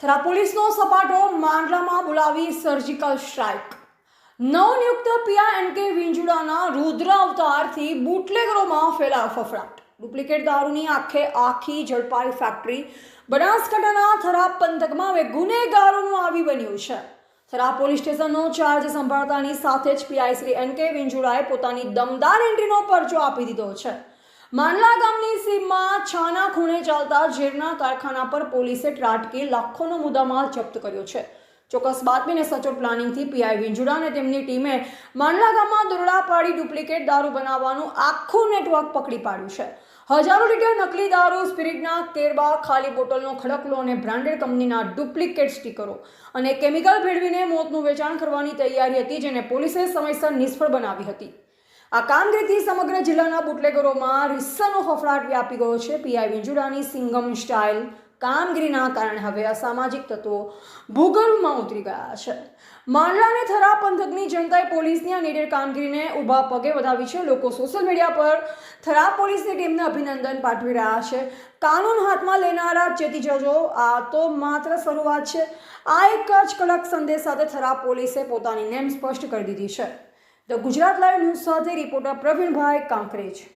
થરા પોલીસનો સપાટો માંડલામાં બોલાવી surgical strike. નવનિયુક્ત પીઆઈ વિંજુડાના રુદ્ર અવતારથી બુટલેગરોમાં ફેલાયો ફફડાટ. ડુપ્લિકેટ દારૂની આખી ઝડપાઈ ફેક્ટરી બનાસકાંઠાના થરા પંથકમાં હવે ગુનેગારોનું આવી બન્યું છે. થરા પોલીસ સ્ટેશનનો ચાર્જ સંભાળતાની સાથે જ પીઆઈ શ્રી વિંજુડાએ પોતાની દમદાર એન્ટ્રીનો પરચો આપી દીધો છે. માંડલા ગામની સીમમાં છાના ખૂણે ચાલતા ઝેરના કારખાના પર પોલીસે ત્રાટકી લાખોનો મુદ્દામાલ જપ્ત કર્યો છે. ચોક્કસ બાતમીને સચોટ પ્લાનિંગથી પીઆઈ વિંજુડા અને તેમની ટીમે માંડલા ગામમાં દોરડા પાડી ડુપ્લિકેટ દારૂ બનાવવાનું આખું નેટવર્ક પકડી પાડ્યું છે. હજારો લીટર નકલી દારૂ, સ્પિરિટના કેરબા, ખાલી બોટલનો ખડકલો અને બ્રાન્ડેડ કંપનીના ડુપ્લિકેટ સ્ટીકરો અને કેમિકલ ભેળવીને મોતનું વેચાણ કરવાની તૈયારી હતી, જેને પોલીસે સમયસર નિષ્ફળ બનાવી હતી. આ કામગીરીથી સમગ્ર જિલ્લાના બુટલેગરોમાં રીસનો ફફડાટ વ્યાપી ગયો છે. પીઆઈ વિંજુડાની સિંગમ સ્ટાઇલ કામગીરીના કારણે હવે અસામાજિક તત્વો ભૂગર્ભમાં ઉતરી ગયા છે. માંડલા અને થરા પંથકની જનતાએ પોલીસની આ નિડર કામગીરીને ઊભા પગે વધાવી છે. લોકો સોશિયલ મીડિયા પર થરા પોલીસની ટીમને અભિનંદન પાઠવી રહ્યા છે. કાનૂન હાથમાં લેનારા ચેતી જજો, આ તો માત્ર શરૂઆત છે. આ એક જ કડક સંદેશ સાથે થરા પોલીસે પોતાની નેમ સ્પષ્ટ કરી દીધી છે. ધ ગુજરાત લાઈવ ન્યૂઝ સાથે રિપોર્ટર પ્રવીણભાઈ કાંકરેજ.